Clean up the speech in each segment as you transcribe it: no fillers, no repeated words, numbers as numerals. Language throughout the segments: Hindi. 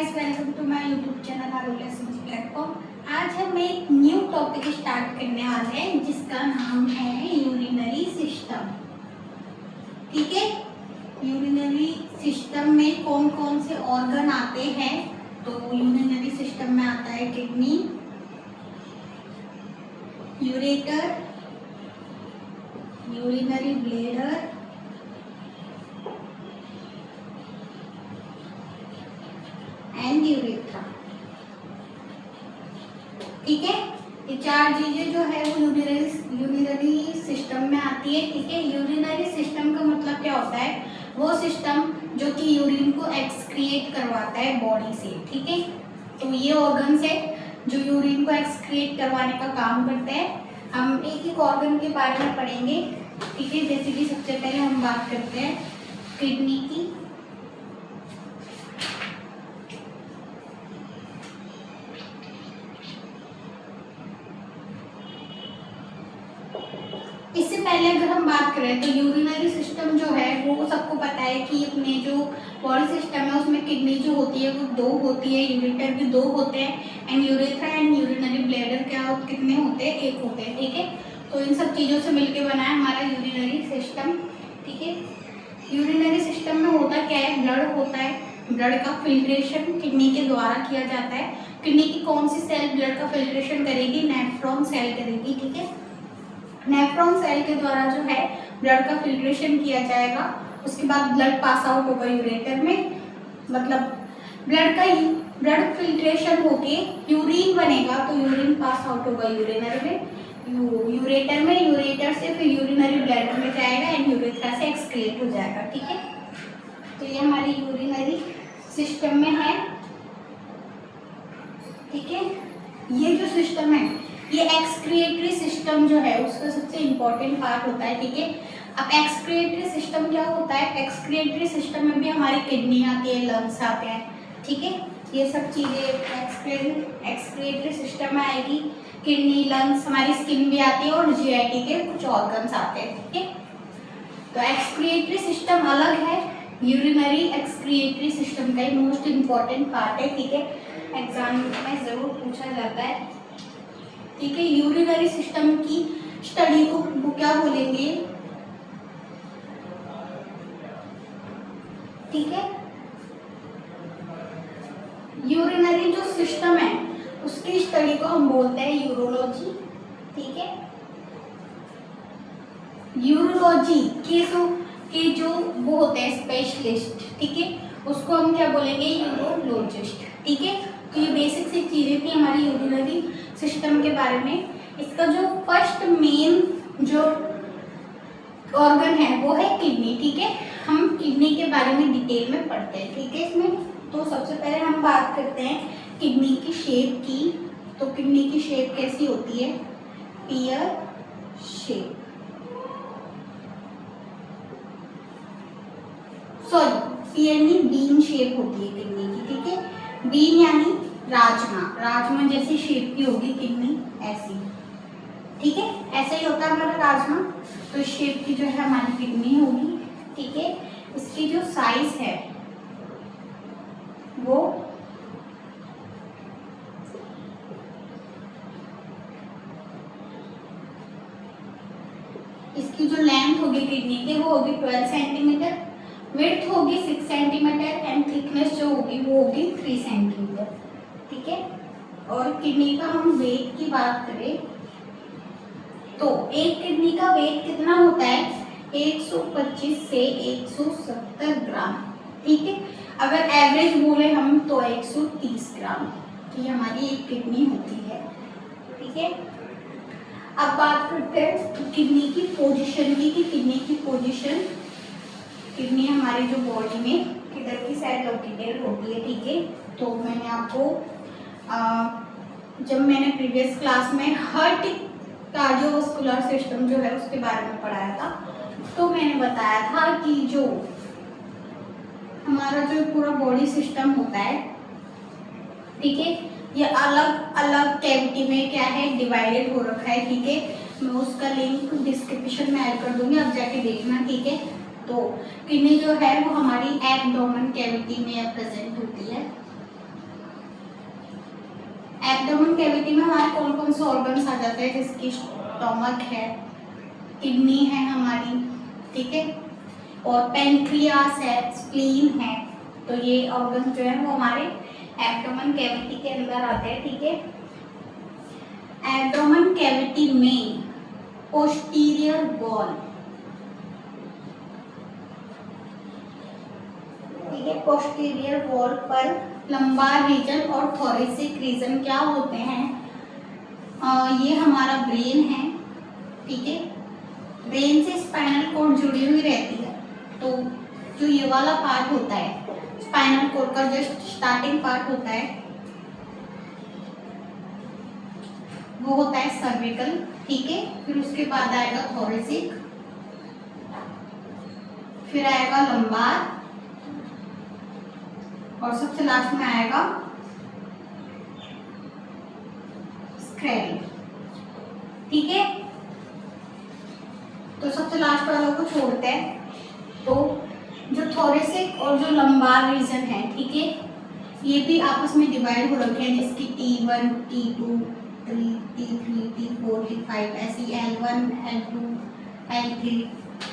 Guys, welcome to my YouTube channel Arogya platform. आज हम एक न्यू टॉपिक स्टार्ट करने वाले हैं जिसका नाम है यूरिनरी सिस्टम। ठीक है, यूरिनरी सिस्टम में कौन कौन से ऑर्गन आते हैं? तो यूरिनरी सिस्टम में आता है kidney, ureter, urinary bladder, and urethra. ठीक है, ये चार चीजें जो है वो यूरिनरी सिस्टम में आती है। ठीक है, यूरिनरी सिस्टम का मतलब क्या होता है? वो सिस्टम जो कि यूरिन को एक्सक्रिएट करवाता है बॉडी से। ठीक है, तो ये ऑर्गन्स है जो यूरिन को एक्सक्रिएट करवाने का काम करते हैं। हम एक एक ऑर्गन के बारे में पढ़ेंगे। ठीक है, जैसे कि सबसे पहले हम बात करते हैं किडनी की। इससे पहले अगर हम बात करें तो यूरिनरी सिस्टम जो है वो सबको पता है कि अपने जो बॉडी सिस्टम है उसमें किडनी जो होती है वो दो होती है, यूरेटर भी दो होते हैं, and urethra and urinary bladder क्या कितने होते हैं? एक होते हैं। ठीक है, तो इन सब चीज़ों से मिलकर बना है हमारा यूरिनरी सिस्टम। ठीक है, यूरिनरी सिस्टम में होता क्या है? ब्लड होता है, ब्लड का फिल्ट्रेशन किडनी के द्वारा किया जाता है। किडनी की कौन सी सेल ब्लड का फिल्ट्रेशन करेगी? नेफ्रॉन सेल करेगी। ठीक है, नेफ्रॉन सेल के द्वारा जो है ब्लड का फिल्ट्रेशन किया जाएगा। उसके बाद ब्लड पास आउट होगा यूरेटर में, मतलब ब्लड फिल्ट्रेशन होके यूरिन बनेगा, तो यूरिन पास आउट होगा यूरेटर में, यूरेटर से फिर यूरिनरी ब्लैडर में जाएगा एंड यूरेथ्रा से एक्सक्रीट हो जाएगा। ठीक है, तो ये हमारी यूरिनरी सिस्टम में है। ठीक है, ये जो सिस्टम है ये एक्सक्रिएटरी सिस्टम जो है उसका सबसे इम्पोर्टेंट पार्ट होता है। ठीक है, अब एक्सक्रिएटरी सिस्टम क्या होता है? एक्सक्रिएटरी सिस्टम में भी हमारी किडनी आती है, लंग्स आते हैं। ठीक है, ये सब चीजें एक्सक्रिएटरी सिस्टम में आएगी। किडनी, लंग्स, हमारी स्किन भी आती है और जीआईटी के कुछ ऑर्गन्स आते हैं। ठीक है, तो एक्सक्रिएटरी सिस्टम अलग है, यूरिनरी एक्सक्रिएटरी सिस्टम का मोस्ट इम्पोर्टेंट पार्ट है। ठीक है, एग्जाम में जरूर पूछा जाता है। ठीक है, यूरिनरी सिस्टम की स्टडी को वो क्या बोलेंगे? ठीक है, यूरिनरी जो सिस्टम है उसकी स्टडी को हम बोलते हैं यूरोलॉजी। ठीक है, यूरोलॉजी के जो वो होते हैं स्पेशलिस्ट, ठीक है, उसको हम क्या बोलेंगे? यूरोलॉजिस्ट। ठीक है, तो ये बेसिक सी चीजें थी हमारी यूरिनरी सिस्टम के बारे में। इसका जो फर्स्ट मेन जो ऑर्गन है वो है किडनी। ठीक है, हम किडनी के बारे में डिटेल में पढ़ते हैं। ठीक है, इसमें तो सबसे पहले हम बात करते हैं किडनी की शेप की। तो किडनी की शेप कैसी होती है? पियर शेप, सॉरी पियर नहीं, बीन शेप होती है किडनी की। ठीक है, बीन यानी राजमा जैसी शेप की होगी किडनी, ऐसी। ठीक है, ऐसा ही होता है हमारा राजमा। तो इस शेप की जो है हमारी किडनी होगी। ठीक है, इसकी जो साइज है वो इसकी जो लेंथ होगी किडनी की वो होगी 12 सेंटीमीटर, विड्थ होगी 6 सेंटीमीटर एंड थिकनेस जो होगी वो होगी 3 सेंटीमीटर। ठीक है, और किडनी का हम वेट की बात करें तो एक किडनी का वेट कितना होता है? 125 से 170 ग्राम। ठीक है, अगर एवरेज बोले हम तो 130 ग्राम की हमारी एक किडनी होती है। ठीक है, अब बात करते हैं किडनी की पोजीशन की, कि किडनी की पोजीशन, किडनी हमारी जो बॉडी में किधर की साइड लोकेटेड होती है। ठीक है, तो मैंने आपको जब मैंने प्रीवियस क्लास में हार्ट कार्डियोवास्कुलर सिस्टम जो है उसके बारे में पढ़ाया था, तो मैंने बताया था कि जो हमारा जो पूरा बॉडी सिस्टम होता है, ठीक है, ये अलग अलग कैविटी में क्या है? डिवाइडेड हो रखा है। ठीक है, मैं उसका लिंक डिस्क्रिप्शन में ऐड कर दूंगी, आप जाके देखना। ठीक है, तो किडनी जो है वो हमारी एब्डोमेन कैविटी में प्रेजेंट होती है। एब्डोमेन कैविटी में हमारे कौन कौन से ऑर्गन्स आ जाते हैं, जिसकी स्टोमक है, किडनी है हमारी, ठीक है, और पेनक्रियास है, स्प्लीन है। तो ये ऑर्गन जो है वो हमारे एब्डोमेन कैविटी के अंदर आते हैं, ठीक है। एब्डोमेन कैविटी में पोस्टीरियर वॉल, ठीक है, पोस्टीरियर वॉल पर लंबार रीजन और थोरेसिक रीजन क्या होते हैं, ये हमारा ब्रेन है, ठीक है। ब्रेन से स्पाइनल कॉर्ड जुड़ी हुई रहती है। तो जो ये वाला पार्ट होता है स्पाइनल कॉर्ड का, जो स्टार्टिंग पार्ट होता है वो होता है सर्विकल, ठीक है। फिर उसके बाद आएगा थोरेसिक, फिर आएगा लंबार, और सबसे लास्ट में आएगा स्क्रैल, ठीक है। तो सबसे लास्ट वालों को छोड़ते हैं। तो जो थोरेसिक और जो लंबार रीजन है, ठीक है, ये भी आपस में डिवाइड हो रखे हैं, जिसकी T1, T2, T3, T4, T5 ऐसी L1, L2, L3,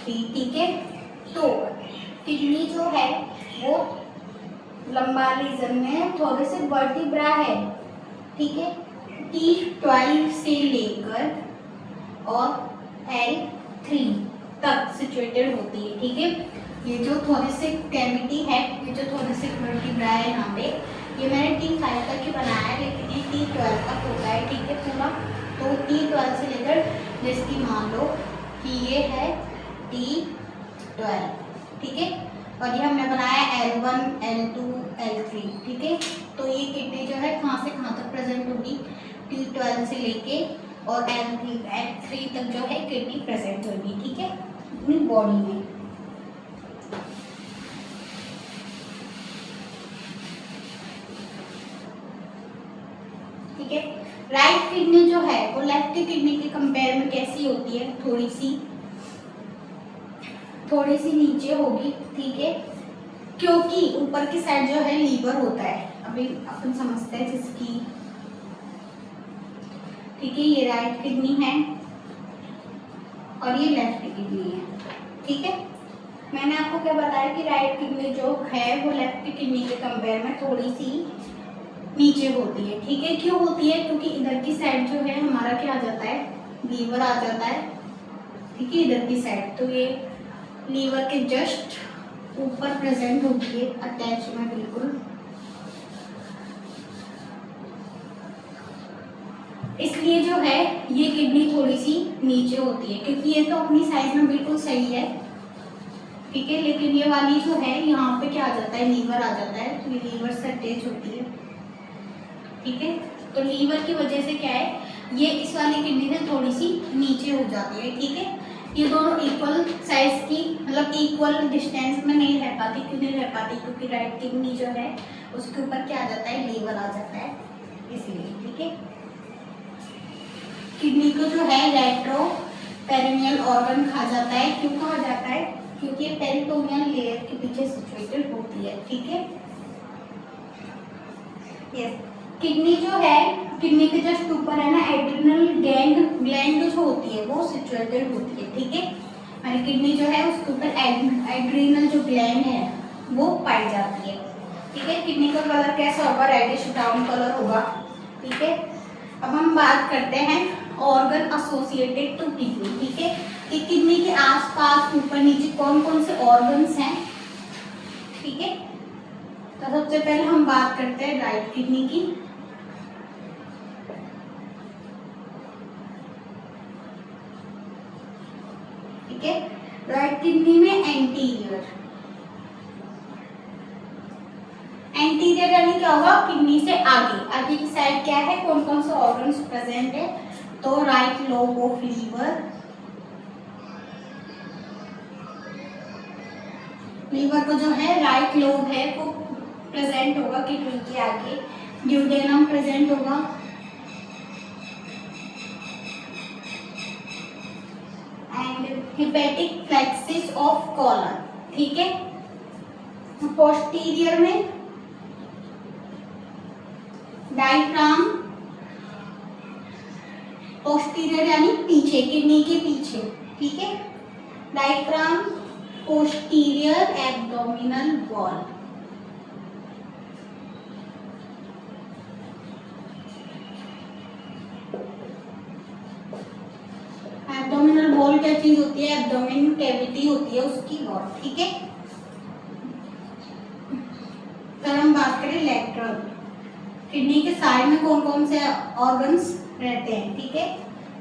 ठीक है। तो किडनी जो है वो लंबार रीजन में थोरेसिक वर्टिब्रा है, ठीक है, T12 से लेकर और L3 तक सिचुएटेड होती है, ठीक है। ये जो थोरेसिक कैविटी है, ये जो थोरेसिक वर्टिब्रा है यहाँ पे, ये मैंने T5 तक ही बनाया है, लेकिन ये T12 तक होता है, ठीक है, पूरा। तो T12 से लेकर जिसकी मान लो कि ये है T12, ठीक है, और ये हमने बनाया L1, L2, L3, ठीक है। तो ये किडनी जो है कहाँ से कहाँ तक प्रेजेंट होगी, T12 से लेके और L3 तक जो है किडनी प्रेजेंट होगी, ठीक है, अपनी बॉडी में। ठीक है, राइट किडनी जो है वो लेफ्ट किडनी के कंपेयर में कैसी होती है, थोड़ी सी नीचे होगी, ठीक है, क्योंकि ऊपर की साइड जो है लीवर होता है, अभी अपन समझते हैं जिसकी, ठीक है। ये राइट किडनी है और ये लेफ्ट किडनी है, ठीक है। मैंने आपको क्या बताया कि राइट किडनी जो है वो लेफ्ट किडनी के कंपेयर में थोड़ी सी नीचे होती है, ठीक है। क्यों होती है, क्योंकि इधर की साइड जो है हमारा क्या आ जाता है, लीवर आ जाता है, ठीक है, इधर की साइड। तो ये लीवर के जस्ट ऊपर प्रेजेंट होती है, अटैच में बिल्कुल, इसलिए जो है ये किडनी थोड़ी सी नीचे होती है, क्योंकि ये तो अपनी साइज में बिल्कुल सही है, ठीक है, लेकिन ये वाली जो है यहाँ पे क्या आ जाता है, लीवर आ जाता है, तो ये लीवर से अटैच होती है, ठीक है। तो लीवर की वजह से क्या है, ये इस वाली किडनी से थोड़ी सी नीचे हो जाती है, ठीक है। ये दोनों इक्वल साइज की, मतलब इक्वल डिस्टेंस में नहीं रह पाती, क्यों नहीं रह पाती, क्योंकि राइट किडनी जो है उसके ऊपर क्या आ जाता है, लीवर आ जाता है, इसलिए, ठीक है। किडनी को जो है रेट्रो पेरिनियल ऑर्गन कहा जाता है, क्यों कहा जाता है, क्योंकि ये पेरिटोनियल लेयर के पीछे सिचुएटेड होती है, ठीक है। यस, किडनी जो है, किडनी के जस्ट ऊपर है ना एड्रिनल ग्लैंड जो होती है वो सिचुएटेड होती है, ठीक है। मैंने किडनी जो है उसके ऊपर एड्रिनल जो ग्लैंड है वो पाई जाती है, ठीक है। किडनी का कलर कैसा होगा, रेडिश ब्राउन कलर होगा, ठीक है। अब हम बात करते हैं ऑर्गन एसोसिएटेड टू किडनी, ठीक है, कि किडनी के आसपास ऊपर नीचे कौन कौन से ऑर्गन्स हैं, ठीक है। तो सबसे पहले हम बात करते हैं राइट किडनी की। ठीक है, राइट किडनी में एंटीरियर यानी क्या होगा, किडनी से आगे की साइड क्या है, कौन कौन से ऑर्गन्स प्रेजेंट है, तो राइट लोब ऑफ लीवर को जो है राइट लोब है वो प्रेजेंट होगा किडनी के आगे, ड्यूडेनम प्रेजेंट होगा, एंड हेपेटिक फ्लेक्सिस ऑफ कॉलर, ठीक है। पोस्टीरियर में डायफ्राम पोस्टीरियर यानी पीछे, किडनी के पीछे, ठीक है। Diaphragm posterior abdominal wall. Abdominal wall क्या चीज होती है? एब्डोमिन कैविटी होती है उसकी वॉल, ठीक है। फिर हम बात करें लेटरल, किडनी के साइड में कौन कौन से ऑर्गन्स रहते हैं, ठीक है।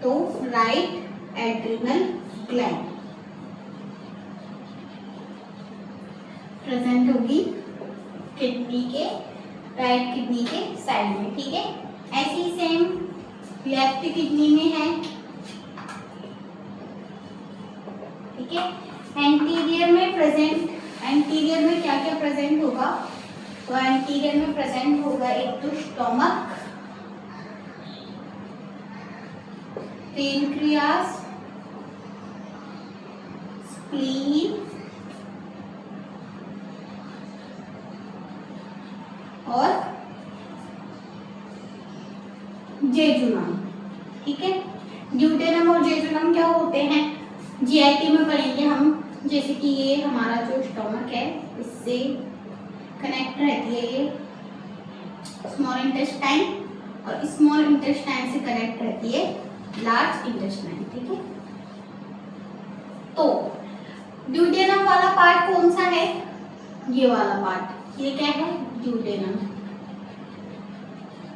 तो राइट एड्रिनल ग्लैंड प्रेजेंट होगी किडनी के, राइट किडनी के साइड में, ठीक है। ऐसे ही सेम लेफ्ट किडनी में है, ठीक है। एंटीरियर में प्रेजेंट, एंटीरियर में क्या क्या प्रेजेंट होगा? तो एंटीरियर में प्रेजेंट होगा एक तो स्टोमक, पेनक्रियास, स्प्लीन और जेजुनम, ठीक है। ड्यूटेनम और जेजुनम क्या होते हैं? जीआईटी में पढ़ेंगे हम। जैसे कि ये हमारा जो स्टोमक है इससे कनेक्ट रहती है ये स्मॉल इंटेस्टाइन, और स्मॉल इंटेस्टाइन से कनेक्ट रहती है लार्ज इंटेस्टाइन, ठीक है। तो ड्यूटेनम वाला पार्ट कौन सा है? ये वाला पार्ट, ये क्या है? ड्यूटेनम।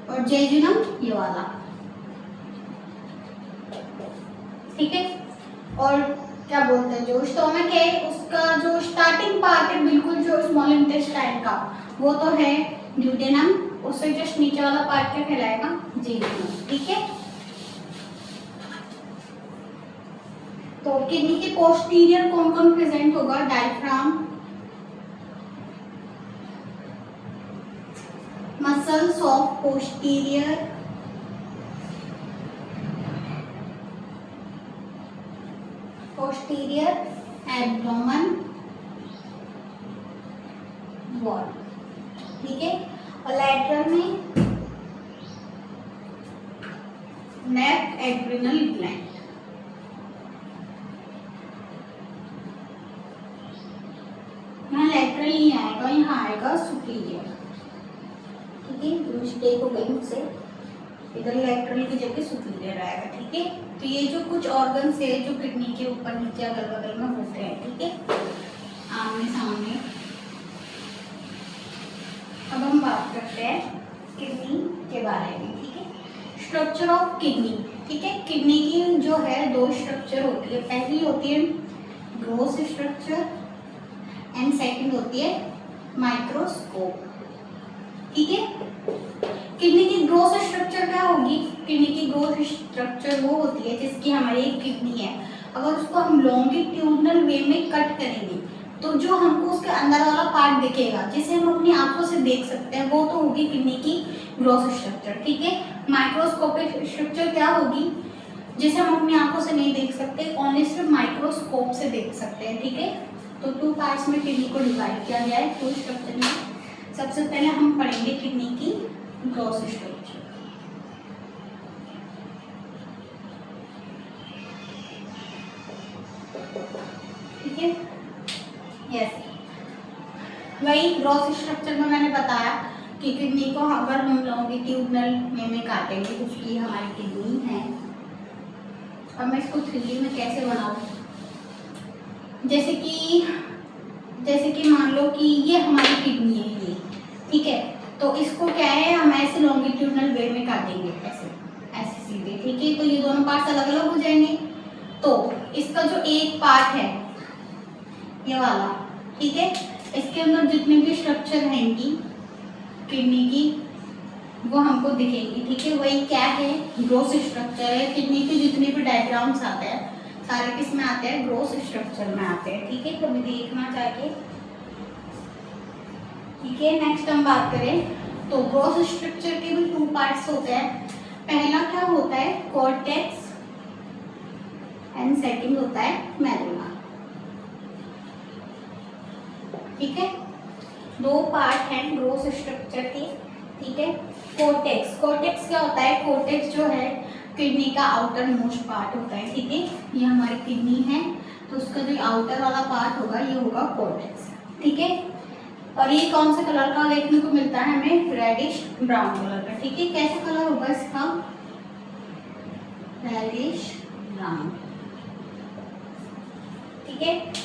और जेजुनम ये वाला, ठीक है। और क्या बोलते हैं, जो स्टोमक है उसका जो स्टार्टिंग पार्ट है बिल्कुल जो स्मॉल इंटेस्टाइन का, वो तो है ड्यूटेनम, उससे जस्ट नीचे वाला पार्ट क्या कहलाएगा? जेजुनम, ठीक है। तो किडनी के पोस्टीरियर कौन कौन प्रेजेंट होगा? Diaphragm, muscles of posterior, posterior abdomen wall, ठीक है। और लैटरल में लेफ्ट एड्रिनल ग्लैंड, यहाँ लैटरल नहीं आएगा, यहाँ आएगा सुपीरियर, ठीक है। मिस्टेक हो गई मुझसे, इधर लैटरल की जगह सुपीरियर आएगा, ठीक है। तो ये जो कुछ ऑर्गन्स है जो किडनी के ऊपर नीचे अगल बगल में होते हैं, ठीक है, आमने सामने। अब हम बात करते हैं किडनी के बारे में, ठीक है। स्ट्रक्चर ऑफ किडनी, ठीक है। किडनी की जो है दो स्ट्रक्चर होती है, पहली होती है ग्रोस स्ट्रक्चर एंड सेकंड होती है माइक्रोस्कोप, ठीक है। किडनी की ग्रोथ स्ट्रक्चर क्या होगी? किडनी की ग्रोथ स्ट्रक्चर वो होती है जिसकी हमारी एक किडनी है, अगर उसको हम लॉन्गिट्यूडनल वे में कट करेंगे तो जो हमको उसके अंदर वाला पार्ट दिखेगा जिसे हम अपनी आंखों से देख सकते हैं, वो तो होगी किडनी की ग्रोथ स्ट्रक्चर, ठीक है। माइक्रोस्कोपिक स्ट्रक्चर क्या होगी? जिसे हम अपनी आंखों से नहीं देख सकते, ओनली सिर्फ माइक्रोस्कोप से देख सकते हैं, ठीक है। तो टू पार्ट्स में किडनी को डिवाइड किया गया है, टू स्ट्रक्चर में। सबसे पहले हम पढ़ेंगे किडनी की ग्रोथ स्ट्रक्चर, ठीक है। यस, वही ग्रोथ स्ट्रक्चर में मैंने बताया कि किडनी को अगर हम लॉन्गिट्यूडनल में काटेंगे तो उसकी हमारी किडनी है। अब मैं इसको 3D में कैसे बनाऊं? जैसे कि मान लो कि ये हमारी किडनी है ये, ठीक है। तो इसको क्या है, हम ऐसे लॉन्गिट्यूडनल वे में काटेंगे, ऐसे ऐसे सीधे, ठीक है। तो ये दोनों पार्ट्स अलग अलग हो जाएंगे। तो इसका जो एक पार्ट है ये वाला, ठीक है, इसके अंदर जितने भी स्ट्रक्चर रहेंगी किडनी की वो हमको दिखेंगी, ठीक है। वही क्या है? ग्रोथ स्ट्रक्चर है। किडनी के जितने भी डायग्राम्स आते हैं सारे किस में आते हैं? ग्रोथ स्ट्रक्चर में आते हैं, ठीक है। कभी देखना चाहिए, ठीक है। नेक्स्ट हम बात करें तो ग्रोथ स्ट्रक्चर के भी टू पार्ट्स होते हैं। पहला क्या होता है? कॉर्टेक्स एंड सेकंड होता है मेडुला, ठीक है। दो पार्ट हैं ग्रोथ स्ट्रक्चर के, ठीक है। कॉर्टेक्स, कॉर्टेक्स क्या होता है? कॉर्टेक्स जो है किडनी का आउटर मोस्ट पार्ट होता है, ठीक है। ये हमारी किडनी है, तो उसका जो आउटर वाला पार्ट होगा ये होगा कॉर्टेक्स, ठीक है। और ये कौन सा कलर का देखने को मिलता है हमें? रेडिश ब्राउन कलर का, ठीक है। कैसा कलर होगा इसका? रेडिश ब्राउन, ठीक है।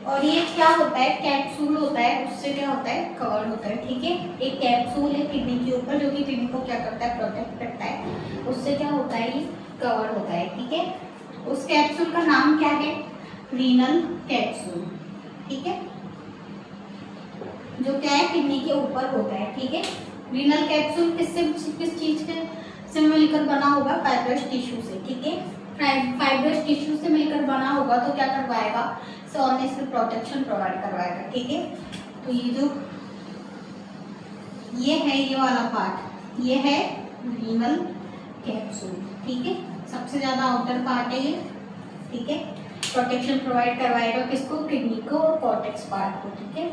और ये क्या होता है? कैप्सूल होता है, उससे क्या होता है? कवर्ड होता है, ठीक है। एक कैप्सूल है किडनी के ऊपर जो कि किडनी को क्या करता है? प्रोटेक्ट करता है, उससे क्या होता है? ये कवर होता है, ठीक है। उस कैप्सूल का नाम क्या है? रीनल कैप्सूल, ठीक है, जो क्या है? किडनी के ऊपर होता है, ठीक है। रीनल कैप्सूल किस चीज से मिलकर बना होगा? फाइब्रस टिश्यू से, ठीक है। फाइब्रस टिश्यू से मिलकर बना होगा तो क्या करवाएगा? सोने से प्रोटेक्शन प्रोवाइड करवाएगा, ठीक है। तो ये जो ये है ये वाला पार्ट, ये है रीनल कैप्सूल, ठीक है। सबसे ज्यादा आउटर पार्ट है ये, ठीक है। प्रोटेक्शन प्रोवाइड करवाएगा किसको? किडनी को और कॉर्टेक्स पार्ट को, ठीक है।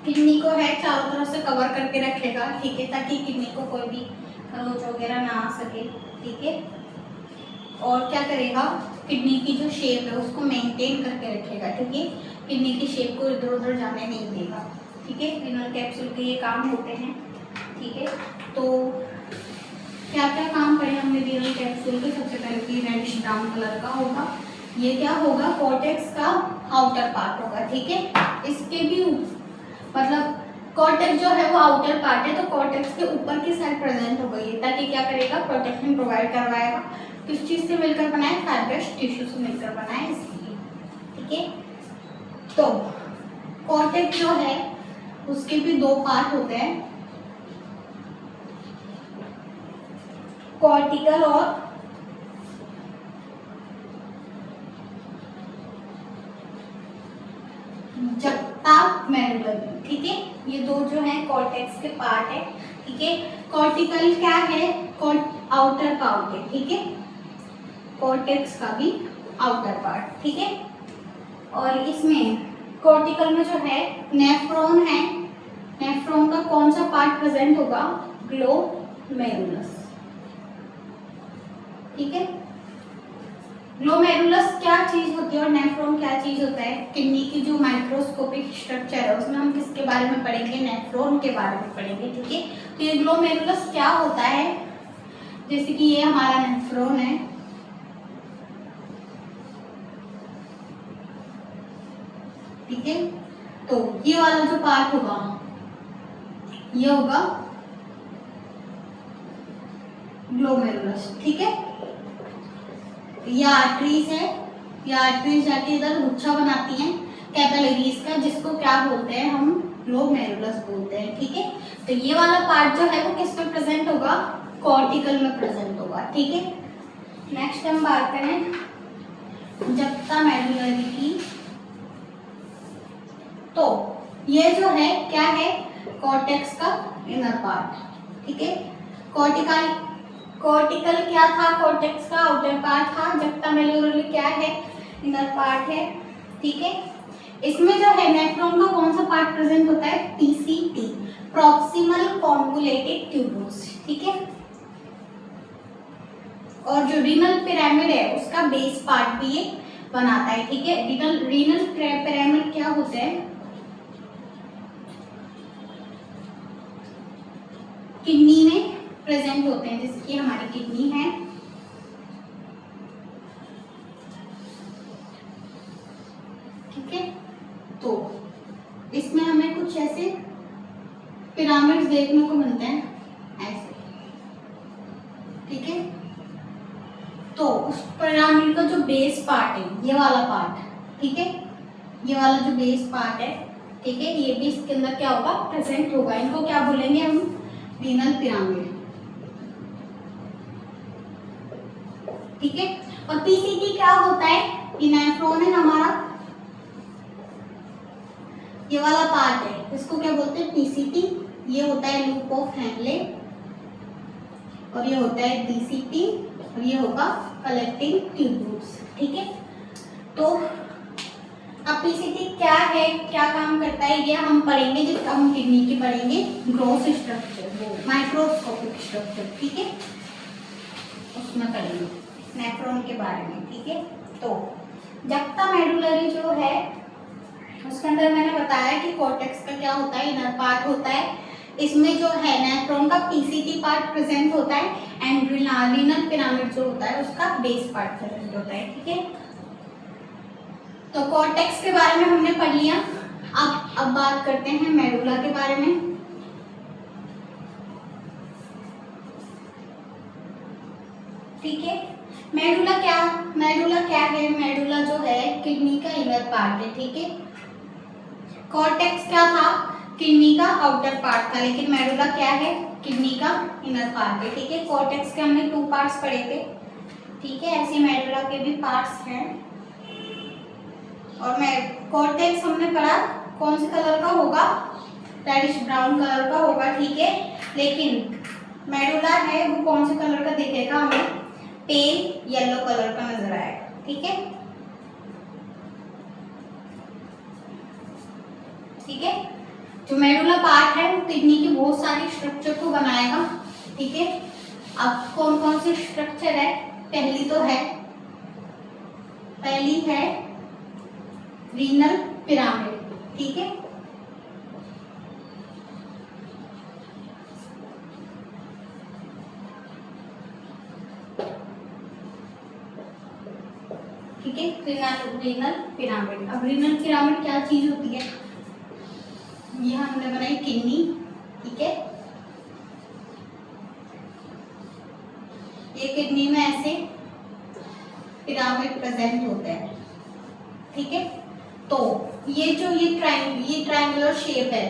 किडनी को है चारों तरफ से कवर करके रखेगा, ठीक है, ताकि किडनी को कोई भी खरोच वगैरह ना आ सके, ठीक है। और क्या करेगा? किडनी की जो शेप है उसको मेंटेन करके रखेगा, ठीक है। किडनी की शेप को इधर उधर जाने नहीं देगा, ठीक है। रीनल कैप्सूल के ये काम होते हैं, ठीक है। तो क्या क्या काम करें हमने रीनल कैप्सूल के? सबसे पहले कि रेडिश ब्राउन कलर का होगा, ये क्या होगा? कॉर्टेक्स का आउटर पार्ट होगा, ठीक है। इसके भी मतलब कॉर्टेक्स जो है वो आउटर पार्ट है, तो कॉर्टेक्स के ऊपर की साइड प्रेजेंट हो गई है, ताकि क्या करेगा? प्रोटेक्शन प्रोवाइड करवाएगा। किस चीज से मिलकर बना है? फाइब्रस टिश्यू से मिलकर बना है, इसलिए, ठीक है। तो कॉर्टेक्स जो है उसके भी दो पार्ट होते हैं, कॉर्टिकल और जप्ता मेडुलर, ठीक है। ये दो जो है कॉर्टेक्स के पार्ट है, ठीक है। कॉर्टिकल क्या है? आउटर पार्ट है, ठीक है। कॉर्टेक्स का भी आउटर पार्ट, ठीक है। और इसमें कॉर्टिकल में जो है नेफ्रॉन है, नेफ्रॉन का कौन सा पार्ट प्रेजेंट होगा? ग्लोमेरुलस, ठीक है। ग्लोमेरुलस क्या चीज होती है और नेफ्रॉन क्या चीज होता है? किडनी की जो माइक्रोस्कोपिक स्ट्रक्चर है उसमें हम किसके बारे में पढ़ेंगे? नेफ्रॉन के बारे में पढ़ेंगे, ठीक है। तो ये ग्लोमेरुलस क्या होता है? जैसे कि ये हमारा नेफ्रॉन है, ठीक है। तो ये वाला जो पार्ट होगा ये होगा ग्लोमेरुलस, ठीक है। ये आर्टरीज है, ये आर्टरीज जाके इधर गुच्छा बनाती हैं कैपिलरीज का, जिसको क्या बोलते हैं? हम ग्लोमेरुलस बोलते हैं, ठीक है। तो ये वाला पार्ट जो है वो किस में प्रेजेंट होगा? कॉर्टिकल में प्रेजेंट होगा, ठीक है। नेक्स्ट हम बात करें जप्ता मेडुलरी की। तो ये जो है क्या है? कॉर्टेक्स का इनर पार्ट, ठीक है। कॉर्टिकल क्या था? कॉर्टेक्स का आउटर पार्ट था। जप्ता मेडुलरी क्या है? इनर पार्ट है, ठीक है। इसमें जो है नेफ्रॉन का कौन सा पार्ट प्रेजेंट होता है? पीसीटी, प्रॉक्सिमल कॉन्वोलेटेड ट्यूब्यूल्स, ठीक है। और जो रीनल पिरामिड है उसका बेस पार्ट भी ये बनाता है, ठीक है। रीनल पिरामिड क्या होते हैं? किडनी में प्रेजेंट होते हैं, जैसे कि हमारी किडनी है, ठीक है। तो इसमें हमें कुछ ऐसे पिरामिड्स देखने को मिलते हैं, ऐसे, ठीक है। तो उस पिरामिड का जो बेस पार्ट है, ये वाला पार्ट, ठीक है, ये वाला जो बेस पार्ट है, ठीक है, ये भी इसके अंदर क्या होगा? प्रेजेंट होगा। इनको क्या बोलेंगे हम? रीनल पिरामिड, ठीक है। और पीसीटी क्या होता है? ये नेफ्रॉन है हमारा, ये वाला पार्ट है, इसको क्या बोलते हैं? पीसीटी। ये होता है लूप ऑफ हैनले, और ये होता है डीसीटी, और ये होगा कलेक्टिंग ट्यूब्यूल्स, ठीक है। तो अब अब पीसीटी क्या है, क्या काम करता है, ये हम पढ़ेंगे जब हम किडनी की पढ़ेंगे ग्रोथ स्ट्रक्चर, माइक्रोस्कोपिक स्ट्रक्चर, ठीक है, उसमें पढ़ेंगे नेफ्रॉन के बारे में, ठीक है। तो जक्ता मेडुलरी जो है उसके अंदर मैंने बताया कि कॉर्टेक्स का क्या होता है, इनर पार्ट होता है, इसमें जो है नेफ्रॉन का पीसीटी पार्ट प्रेजेंट होता है एंड रीनल पिरामिड जो होता है उसका बेस पार्ट प्रेजेंट होता है, ठीक है। तो कॉर्टेक्स के बारे में हमने पढ़ लिया। अब बात करते हैं मेडुला के बारे में। ठीक है, मेडुला क्या है, मेडुला जो है किडनी का इनर पार्ट है, ठीक है। कॉर्टेक्स क्या था, किडनी का आउटर पार्ट था, लेकिन मेडुला क्या है, किडनी का इनर पार्ट है, ठीक है। कॉर्टेक्स के हमने 2 पार्ट्स पढ़े थे, ठीक है, ऐसे मेडुला के भी पार्ट्स हैं। और कॉर्टेक्स हमने पढ़ा कौन से कलर का होगा, रेडिश ब्राउन कलर का होगा, ठीक है। लेकिन मेडुला है वो कौन से कलर का दिखेगा, हमें पेल येलो कलर का नजर आएगा, ठीक है, ठीक है। जो मेडुला पार्ट है वो किडनी की बहुत सारी स्ट्रक्चर को बनाएगा, ठीक है। अब कौन कौन से स्ट्रक्चर है, पहली है रीनल पिरामिड, ठीक है। ठीक है, रीनल पिरामिड। अब रीनल पिरामिड क्या चीज होती है, ये हमने बनाई किडनी, ठीक है। ये किडनी में ऐसे पिरामिड प्रेजेंट होते हैं, ठीक है। तो ये ट्रायंगुलर शेप है,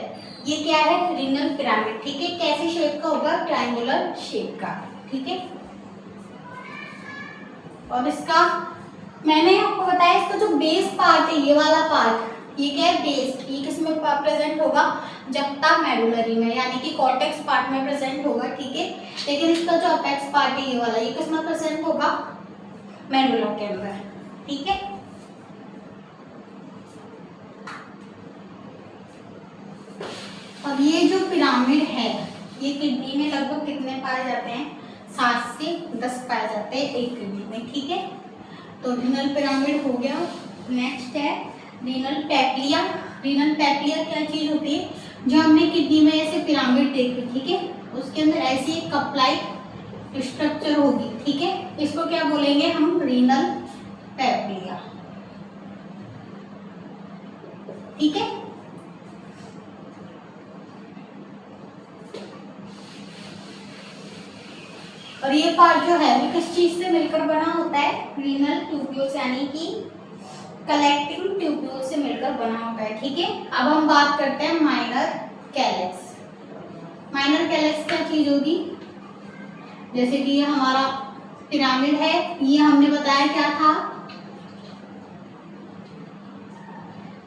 ये क्या है, रीनल पिरामिड, ठीक है। कैसे शेप का होगा, ट्रायंगुलर शेप का, ठीक है। और इसका मैंने आपको बताया, इसका जो बेस पार्ट है, ये वाला पार्ट, ये क्या है, बेस, ये किसमें प्रेजेंट होगा, जक्ता मेडुलरी में, यानी कि कॉर्टेक्स पार्ट में प्रेजेंट होगा, ठीक है। लेकिन इसका जो अपेक्स पार्ट है ये वाला, ये किसमें प्रेजेंट होगा, मेडुला के अंदर, ठीक है। अब ये जो पिरामिड है, ये किडनी में लगभग कितने पाए जाते हैं, 7 से 10 पाए जाते हैं एक किडनी में, ठीक है। तो रीनल पिरामिड हो गया। नेक्स्ट है रीनल पैप्लिया। रीनल पैप्लिया क्या चीज होती है, जो हमने किडनी में ऐसे पिरामिड देखी, ठीक है, उसके अंदर ऐसी एक कप लाइक स्ट्रक्चर होगी, ठीक है। इसको क्या बोलेंगे हम, रीनल पैप्लिया, ठीक है। और ये पार्ट जो है वो किस चीज से मिलकर बना होता है, रीनल ट्यूब्यूल्स यानी कि कलेक्टिंग ट्यूब्यूल से मिलकर बना होता है, ठीक है। अब हम बात करते हैं माइनर कैलेक्स। माइनर कैलेक्स क्या चीज होगी, जैसे कि ये हमारा पिरामिड है, ये हमने बताया क्या था,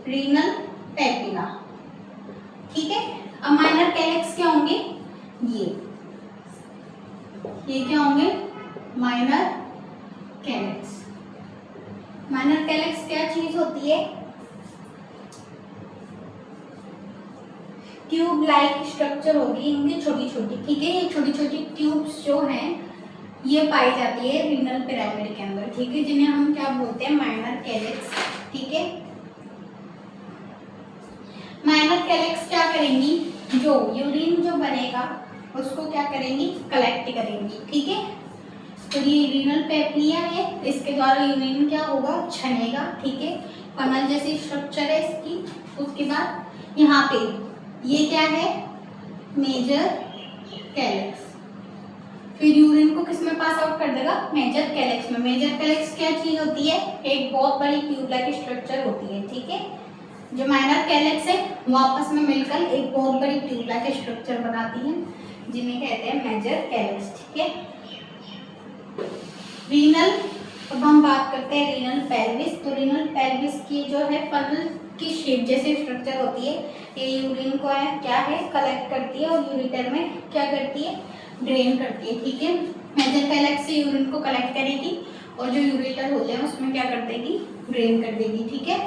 रीनल पैपिला, ठीक है। अब माइनर कैलेक्स क्या होंगे, ये क्या होंगे, माइनर कैलेक्स। माइनर कैलेक्स क्या चीज होती है, ट्यूब लाइक स्ट्रक्चर होगी इनकी छोटी छोटी, ठीक है। ये छोटी छोटी ट्यूब्स जो हैं ये पाई जाती है रीनल पिरामिड के अंदर, ठीक है, जिन्हें हम क्या बोलते हैं, माइनर कैलेक्स, ठीक है। माइनर कैलेक्स क्या करेंगी, जो यूरिन जो बनेगा उसको क्या करेंगी, कलेक्ट करेंगी, ठीक है। तो ये रीनल पैप्लिया है, इसके द्वारा यूरिन क्या होगा, छनेगा, ठीक है। फनल जैसी स्ट्रक्चर है इसकी। उसके बाद यहाँ पे ये क्या है, मेजर कैलेक्स, फिर यूरिन को किस में पास आउट कर देगा, मेजर कैलेक्स में। मेजर कैलेक्स क्या चीज होती है, एक बहुत बड़ी ट्यूब लाइक स्ट्रक्चर होती है, ठीक है। जो माइनर कैलेक्स है वो आपस में मिलकर एक बहुत बड़ी ट्यूब लाइक स्ट्रक्चर बनाती है, जिन्हें कहते हैं मेजर कैलेक्स, ठीक है। रीनल, अब हम बात करते हैं रीनल पेल्विस। तो रीनल पेल्विस की जो है फनल की शेप जैसे स्ट्रक्चर होती है, ये यूरिन को है क्या है, कलेक्ट करती है और यूरिटर में क्या करती है, ड्रेन करती है, ठीक है। मेजर कैलेक्स से यूरिन को कलेक्ट करेगी और जो यूरिटर होते हैं उसमें क्या कर देगी, ड्रेन कर देगी, ठीक है।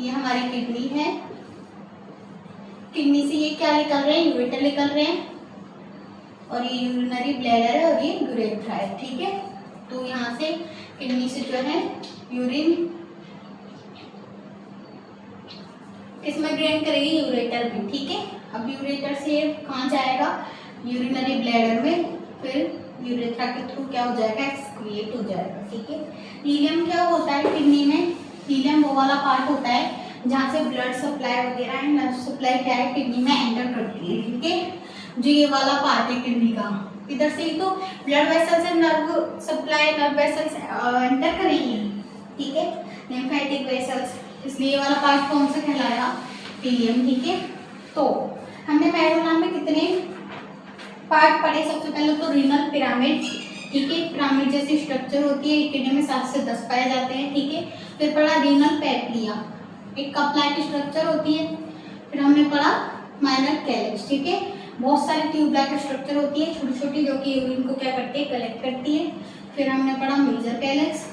ये हमारी किडनी है, किडनी से ये क्या निकल रहे हैं, यूरेटर निकल रहे हैं, और ये यूरिनरी ब्लैडर है और ये यूरेथ्रा है। ठीक है, तो यहाँ से किडनी से जो है यूरिन किसमें ड्रेन करेगी, यूरेटर में। ठीक है, अब यूरेटर से कहाँ जाएगा, यूरिनरी ब्लैडर में, फिर यूरेथ्रा के थ्रू क्या हो जाएगा, एक्सक्रिएट हो जाएगा। ठीक है, हीलियम क्या होता है किडनी में, हीलियम वो वाला पार्ट होता है जहाँ से ब्लड सप्लाई वगैरह एंड नर्व सप्लाई क्या है किडनी में एंटर करती है। ठीक है, जो ये वाला पार्ट है किडनी का, इधर से ही तो ब्लड वेसल से nerve supply, nerve vessels enter करेंगी। ठीक है, लिम्फेटिक वेसल्स, इसलिए ये वाला पार्ट कौन सा कहलाया, हीलियम। ठीक है, तो हमने मेडुला में कितने पार्ट पढ़े, सबसे पहले तो रीनल पिरामिड। ठीक है, पिरामिड जैसी स्ट्रक्चर होती है, किडनी में 7 से 10 पाए जाते हैं। ठीक है, फिर पढ़ा रीनल पेप्लिया, एक कप लाइक स्ट्रक्चर होती है। फिर हमने पढ़ा माइनर कैलेक्स। ठीक है, बहुत सारी ट्यूब लाइक स्ट्रक्चर होती है छोटी छोटी, जो कि यूरिन को क्या करती है, कलेक्ट करती है। फिर हमने पढ़ा मेजर कैलेक्स,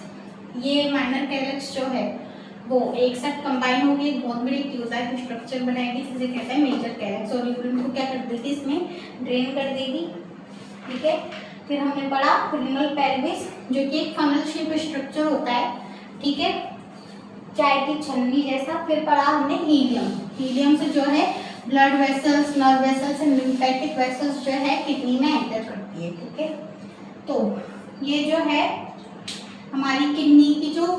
ये माइनर कैलेक्स जो है वो एक साथ कंबाइन होगी, एक बहुत बड़ी ट्यूब लाइक स्ट्रक्चर बनाएगी जिसे कहते हैं मेजर कैलेक्स, और यूरिन को क्या कर देगी, इसमें ड्रेन कर देगी। ठीक है, फिर हमने पढ़ा रीनल पेल्विस, जो कि एक फनल शेप स्ट्रक्चर होता है। ठीक है, चाय की छन्नी जैसा। फिर पढ़ा हमने हीलियम, हीलियम से जो है blood vessels, nerve vessels and lymphatic vessels जो है किडनी में एंटर करती है। ठीक है, तो ये जो है हमारी किडनी की जो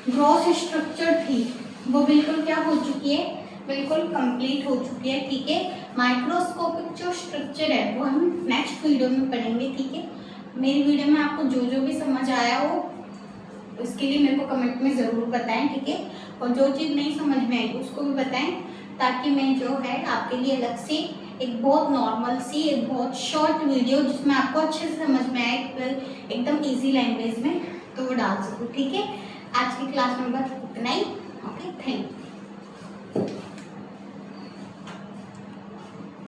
ग्रॉस स्ट्रक्चर थी वो बिल्कुल क्या हो चुकी है, बिल्कुल कंप्लीट हो चुकी है। ठीक है, माइक्रोस्कोपिक जो स्ट्रक्चर है वो हम नेक्स्ट वीडियो में पढ़ेंगे। ठीक है, मेरी वीडियो में आपको जो जो भी समझ आया हो उसके लिए मेरे को कमेंट में ज़रूर बताएं। ठीक है, और जो चीज़ नहीं समझ में आई उसको भी बताएं, ताकि मैं जो है आपके लिए अलग से एक बहुत नॉर्मल सी, एक बहुत शॉर्ट वीडियो जिसमें आपको अच्छे से समझ में आए, एकदम इजी लैंग्वेज में, तो वो डाल सकूँ। ठीक है, आज की क्लास में बस इतना ही। Okay, thank you.